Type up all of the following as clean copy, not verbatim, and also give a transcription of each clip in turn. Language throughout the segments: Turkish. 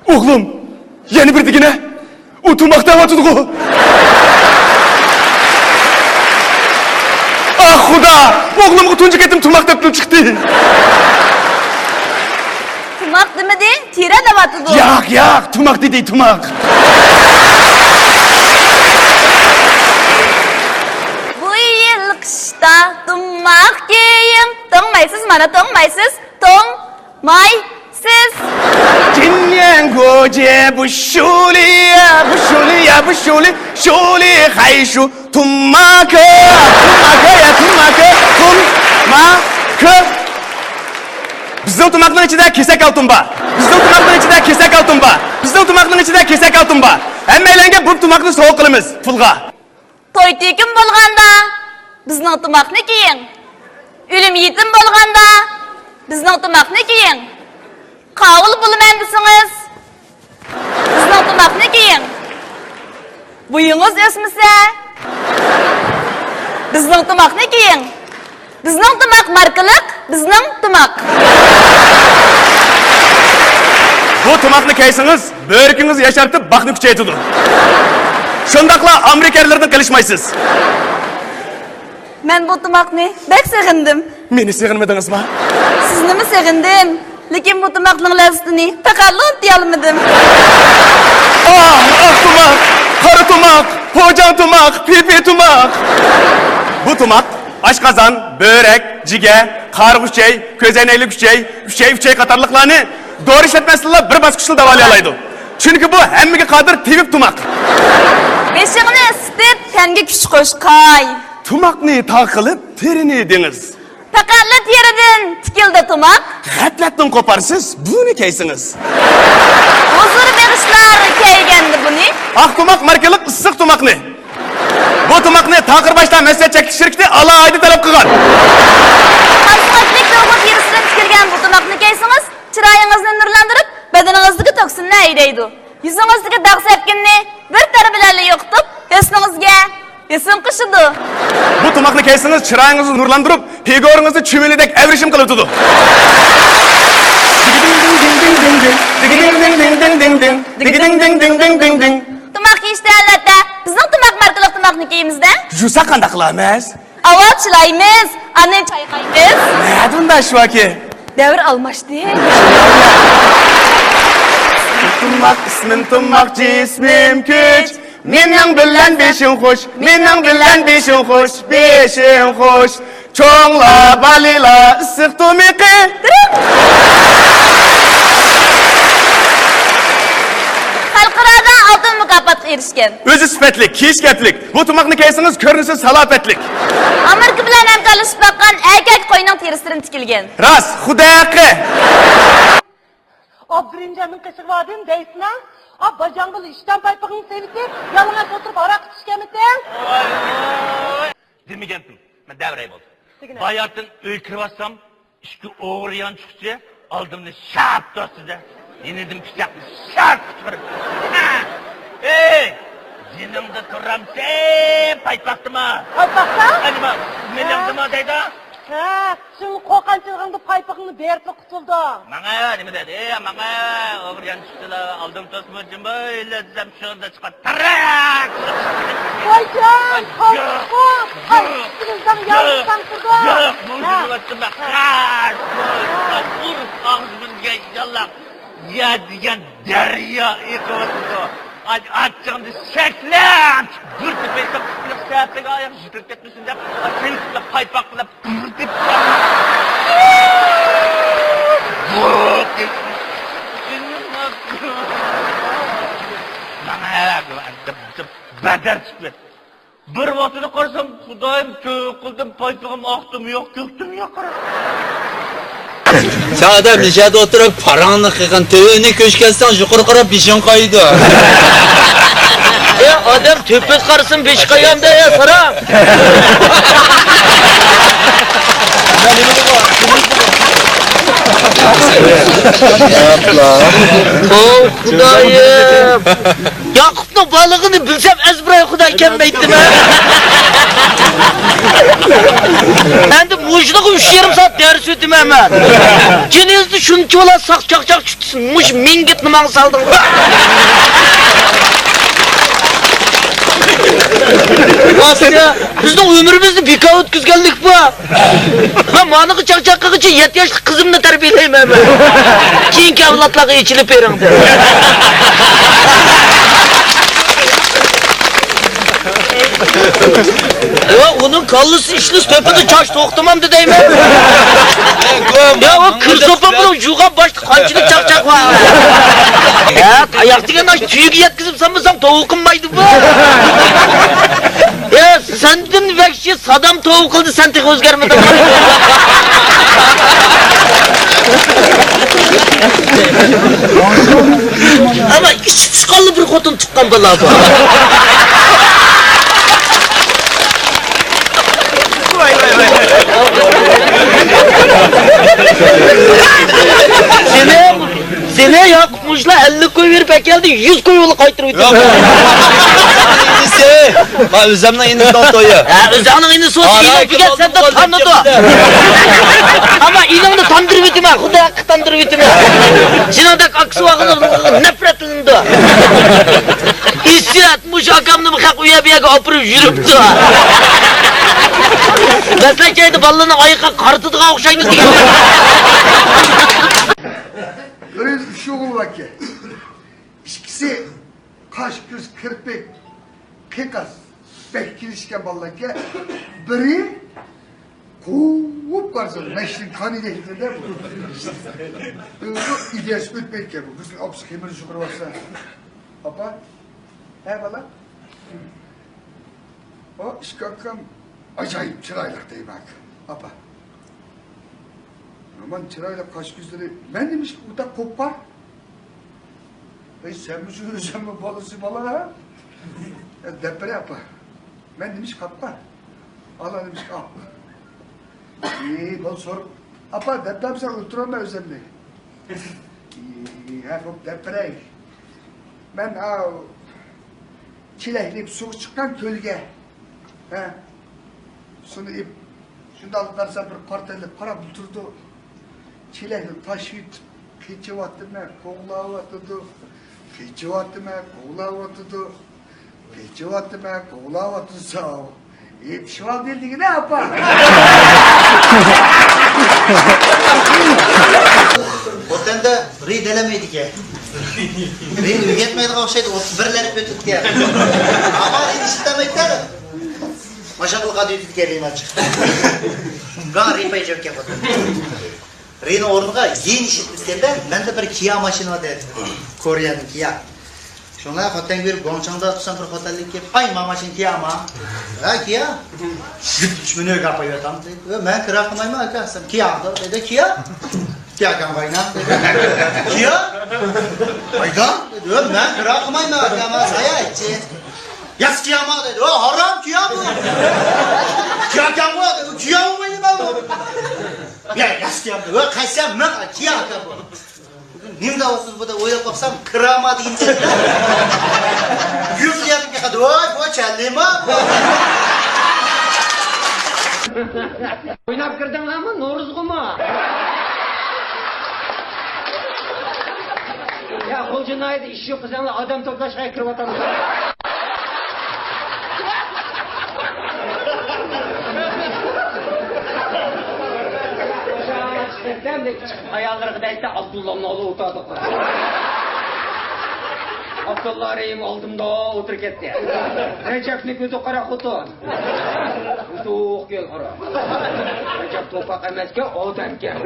Oğlum, yeni bir digine. Oturmakta var tutku. Ah Huda, oğlum tuncuk etim turmakta çıktı. Tumak demedin, tire de batıdı. Yak, tumak dedi, tumak. Bu yıl kışta tumak giyin. Tonmaysız mana tonmaysız. Tonmaysız. Cinyen goce bu şuli, şuli hayşu tumakı, tumakı. Bizden tumakların içinde kesek altın var. Bizden tumakların içinde kesek altın var. Hem eğlence bu tumakını soğuk kılımız, pulga. Toy tekin bolganda, bizning tumakni giyin. Ölüm yetim bolganda, bizning tumakni giyin. Qavul bulman desiniz, bizning tumakni giyin. Buyunuz ösmese, bizning tumakni giyin. Bizning tumak markalık, bizning tumak. Bu tumakını keysiniz, böğrükünüz yaşartıp bakını küçeytidir. Şundakla Amerikalılardan kalışmaysız. Ben bu tumakni bek sevindim. Meni sevinmediniz mi? Sizni mi sevindim? Lekin bu tumakning lezzetini takallut diyalmadım. Ah tumak, karı tumak, hocan tumak, pipi tumak. Bu tumak, aşkazan, börek, cige, karguşçey, közeneyli küçey katarlıklarını doğru işletmesiyle bir baskışlı davalayalıydı. Çünkü bu hemmige kadir tevip tumak. Beşiğini ısıtıp tenge küç koşkay. Tumakni takılıp terini deniz. Takallut yeriden tikildi tumak. Hatlettin koparsız, bunu keysiniz. Huzur berişler keygendi bunu. Ah tumak markalık ısık tumakni. Bu tumakni takır başta mesle çekişirikti Allah aydı talep kılgan. Hasratlik doğum yerisinden tikilgen bu tumakni keysiniz. Çırayınızı nurlandırıp bedeninizdeki toksinni eyleydi. Yüzünüzdeki dağ sepkinni bir tarbilerle yoktup esin kışıdı. Bu tumakni keysiniz çırağınızı nurlandırıp figurunuzı çümelidek evrişim kılıptıdı. Tumak işte ellette. Bizim tumak markalık tumakni keyimizden. Jusa kandaklamaz. Aval çılayımız, annen çaykayımız. Ne adın da şu aki? Devir almış değil. Tumak ismin tumak cismim küç. Mening bilen beşin hoş, beşin hoş. Çoğla balila ısık tumiki. Halkırada altın mükafat erişken. Özü süpetlik, kişketlik. Bu tumakni keysiniz körünüsü salapetlik. Amerika bilen emkalışıp bakkan erkek koyunun terisirin tikilgen. Ras, hudayakı. O birincanın kaşık var değil mi değilsin ha? O bacağınlı işten paypağını sevdi, yalına oturup arak içkemedin. Demegendim, ben devreye buldum. Bayatın öykürüvarsam, işki oğrayan çıkıcı, aldığımda şap size. Yenildim küçükle şap çıkarım. Hey! Zinimde turam sen paypaktım ha. Paypakta? Hani bak, milyondım ha deydi ha. Ha, şimdi kokançılığında paypağını bertme kutuldu. Bana ne dedi? Bana oğrayan çıktı da aldım tosmucum böyle dizem şurada çıkar. Tarak! Koycan, korkut, ay, üstünüzden yalnızdan kurdu. Yok, bunu attım bak. Vur ağzımın yallah. Ya diyen derya yıkıvasın o. Açacağını şeklen. Dur tepeyse kılıp seyahatteki ayak jütürk etmişsin de. Seni kılıp paypakla pırtıp. Bana bedel çıkıyor. Bir vaktini korsam Xudayım kıldım paypağım aktım yok köktüm yok. Sen adam nişada oturup paranı kıkan tövünü köşketsen yukarı kara bişin kaydı. Adam tüpüz karısın beş kayanda ya sana. Oh Xudayım. Yakup'un balığını bilsem ezbraya Xuday kemmeydim ha. Ben de bu işini 3 yarım saat ders sütüm hemen. Genizde şununki olan sak çak çıksın. Muş mingit numanı saldın. Asya, bizden ömrümüzde bir kağıt ötküzgenlik bu. Ben manıqı çak için 7 yaşlı kızımla terbiyeleyim hemen. Keyinki avlatlarga içilip verin de. Ya onun kallısı işli töpüdü çaş toktamam dedeyim ben. Ya o kır sopa bunu yuğa başlı kançılık çak var. Ya ayak diken aç tüyü yetkizim sanmasam tovukunmaydı bu. Ya sendin vekşi Saddam tovuq qildi sen tek o'zgarmading. Ama ichi chiqqanli bir xotin tuqqan bola bu. Seni yakmışlar 50 koy verip geldi 100 koy yolu kaytırıp Yok. İnisi. Ben özümden inisinden toyu. Özümden inisi olsun. İnan bir gel sen de tanıdı. Ama inanını tandırıp etme. Kuda hakkı tandırıp etme. Cinadak aksı vakılı nefretlindi. İstiyatmış akamını bıkak uya bir yaka opurup yürüptü. Meslekeydi balığını ayıka kartıdığa okşayınız diye. Öyle şu olmak ki. İkisi kaş göz kirpik pekas bekirişken ballar ki biri kuvup karşı meşrin kanı değildir bu. Bu ideyası ötmek ki bu. Kızın apsı kemeri şükür varsa. Apa? He bala? O işkakkam acayip çıraylık değil bak. Apa? Aman çırayla kaş gözleri, ben demiş ki bu da kopar. Sen mi sürüyorsun bu balısı bala ha? Depere yapar. Ben demiş kapar. Allah demiş ki al. İyi bal sor. Apa deprem sen oturama özlemle. İyi hep depere. Ben çilekleyip su çıkan kölge. He. Şunu ip. Şunu aldılarsa bir partelle para bulturdu. Çilekli taşıyıp keçivattıma, koğlavatıdı. Keçivattıma, koğlavatıdı. Keçivattıma, koğlavatıdı sağ ol. Pişman değildi ki ne yapar? Otanda reyd elemeydi ki. Reyd ügetmeydi kavşaydı, birlerip ötüdü ki. Ama reyd işitemeydi de. Maşaklı kadı ötüdü ki reyd açık. Gan reyd payacak ki. Reyd'in ornuğa yeni işitmişkende, ben de bir Kia maşını vardı. Koreyanın Kia. Şuna hoten bir gonçanda tutsam bir hotellik ki, ay mamaşın Kia ama. Ha Kia? Gütmüş münü kapayı tam. Ben kırakmayım arkadaşım. Kia dedi Kia. Kia kampayına dedi. Kia? Aydan dedi. Ben kırakmayım arkadaşım. Saya içi. Yas Kia mı dedi. O haram Kia bu. Kia kampı dedi. Kia mı bu? Ya yas yaptı. Ve kaysam mı? Kia kapı. Nim davasız burada oylap kapsam kıramadı ince. Yüz yapıp yakadı. Oy bu çellima. Oynap girdin ama Noruzgu mu? Ya kolcunaydı iş yok kızanla adam toplaşmaya kırıp atalım. Sen de ayağları belki Abdullah'ın oğlu oturdu. Abdullah'ın oldum da otur gitti. Recep'ni gözü kara kutu. Kutu gel kara. Recep topak emezke odan gel.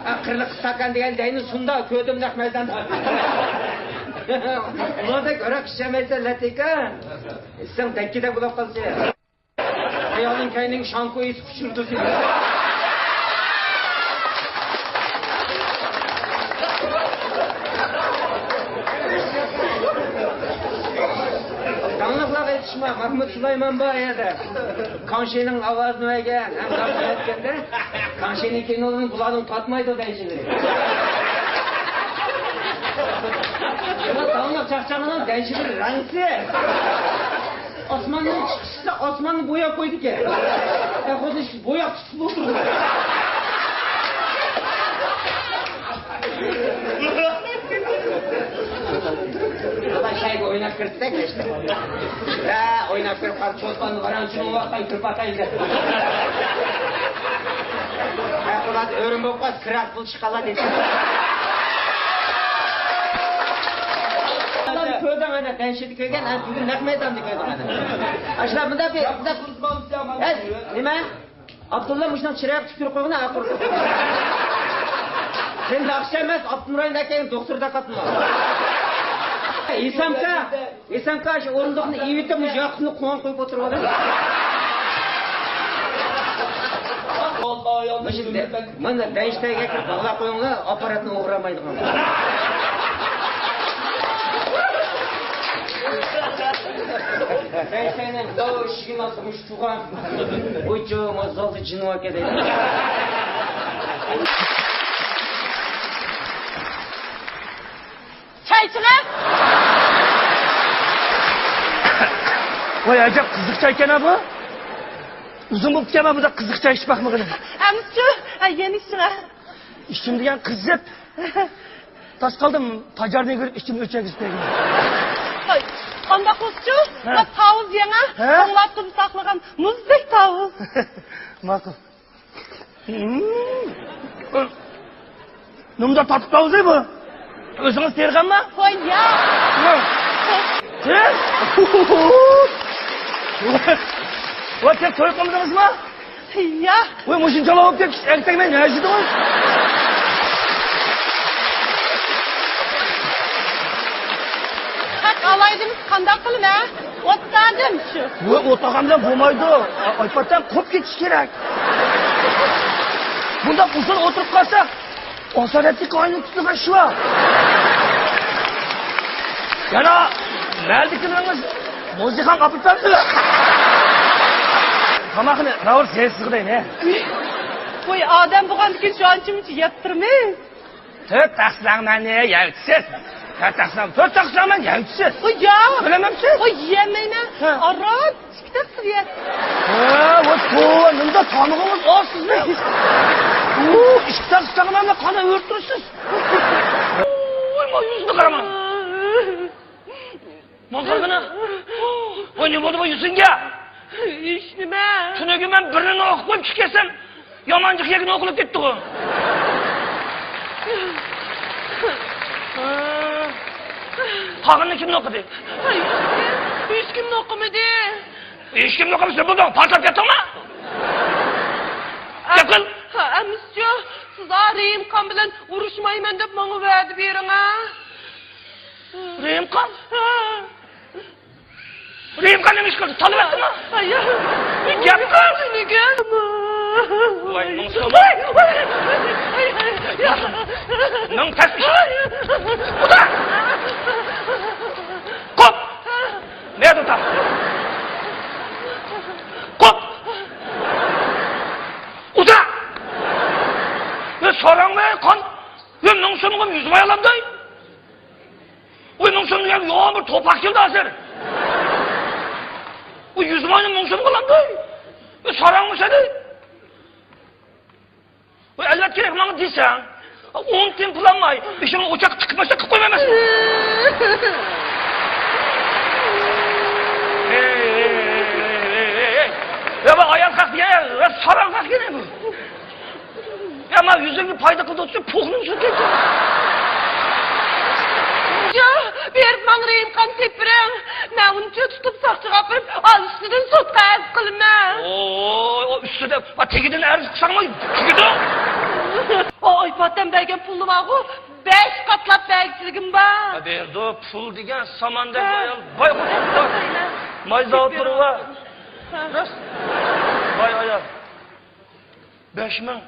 Akırlık sakan diyen deyini sunda ködümdek meydanda. Ulan da göre kişemeyse latika. Sen dekkide bulap kalsın. Ayağının kendini şankoyu sıkışırdı seni. Kanlıkla yetişme, Mahmut Süleyman Bağ'ya Kanşe'nin avazını egen, hem karşı etkende, Kanşe'nin kendi olanın kulağını tatmaydı o dençileri. Ama kanlık çakçağının dençileri renksiz. Osmanlı'nın çıkışında Osmanlı boya koydu ki. колхоз бояп түсіп отыр. Şayga oynap kırsak işte. Ya oynap kırpak çolpanı varan şunu vaktan kırpatayım da. Kulat örüm bokmaz kırak bul çıkala dedi. Köyden ana denşedi köygen an bugün nak meydandı köyden ana. Aşağı bunda bir nima? Abdullah muşdan çıraq tükürüp koyğuna akır. Sen de akşam emas Abdurrahim'den keyin doktorda katma. Esamka şu orundoqni evitib mush yoqni qo'yib qo'yib o'tiradi. Mana dayishtaga kirib bog'la qo'yinglar, apparatni o'g'ramaydigan. Dayishtaning do'shigini mush tug'an. O'cho mazolni jinova keladi. Çayçılar! Vay acaba kızık çay ekan bu. Uzun bo'lib ketgan bu da kızık çay içmek mi qilib? Amca, yeni sıra. İçim degan qizib. Tas qoldim, tajarni ko'rib ichim o'chak istaydi. Qanday qilibchi? Tavuz yana, anlatib saqlagan muzdek tavuz. Ma'qul. Numda tatib tavuz bu. O'zingiz terganmi? Voy ya. Siz? Voy, siz to'y qildingizmi? Ya. Voy, mushunchalar olib kelib, ertakman yashidi voy. Haq alaydınız qanday qilib ha? O'tsadim shu. Voy, o'tag'andan bo'lmaydi. Aytpatdan qop ketish kerak. Bunda usul o'tirib qolsak, osonatli qo'yni tutgan shu. Yana maldikimiz musiqani qapirtadi. Tamaqni Raul sensiz qilay. Voy, odam bo'lgandan shu ancha-muncha yeb turmaysiz. To'rt taqslamman yeysiz. To'rt taqslamman yeysiz. Voy, ya. Bilamamsiz? Voy, yemayman. Arad, ikkita siyat. Voy, to'nimda tanig'ingiz ozsizmi? Ikki taqslamman qana o'rtirsiz. Voy, men yuzni qaraman. Manzargana. Voy, ne bo'ldi bu yuzingga? İş nima? Tunugi men birini o'qib qo'yib chiqsam, yomonchiq yegini o'qilib ketdi-ku. Qog'inni kim o'qidi? Hech kim o'qimadi. Hech kim o'qimasa bo'ldi, portlab ketdingmi? Gapil. Amizcho, siz Rayimqon bilan urushmayman deb menga va'da bering ha. Rayimqon? Rayimqon nima ish qildi? Talab etdimi? Gap qil. Nega? Voy, nima? Nang tasbih. Xudo. Qop. Nerede tam? Qop. Uda. Ve soranglar kan. Ve nungsonum yüzüme yalanday. Ve nungsonum ya yoğun bir topak geldi hazır. Bu yüzüme nungsonum yalanday. Ve sorangmış hadi. Ve elbet gerek bana diysen. 10 tin pulanmay. İşime uçak tıkmasa koymamasın. Ya bak ayak kalk ya. Ya saran kalk yine bu. Ya ama yüzünü payda kıldı olsun. Puğunun su geçsin. Ya, berib men Rayimqon tepiring. Men uncha tutib soqchiga qo'yib, ustidan sudga arz qilman. O üstüde, tekidan arz qilsangmi? Tekidan. Oy, patam bergan pulni ma'qu 5 qatlab bergiligim bor. Berdi pul degan samanda qo'yil. Voy qo'yib. Mayza turva. Ras. Voy oyoq. 5000.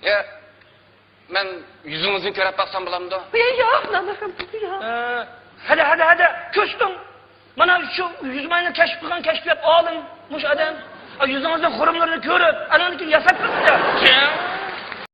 Ya, men yüzünüzü ko'rib baqsam bo'lamdi? Yo'q, nanaxam. Hadi, ko'chdim. Mana shu 100 mingni kashf qilgan kashfiyot olim mush odam. Yüzünüzde xurumlarni ko'rib, ananiki yasab qo'yibdi.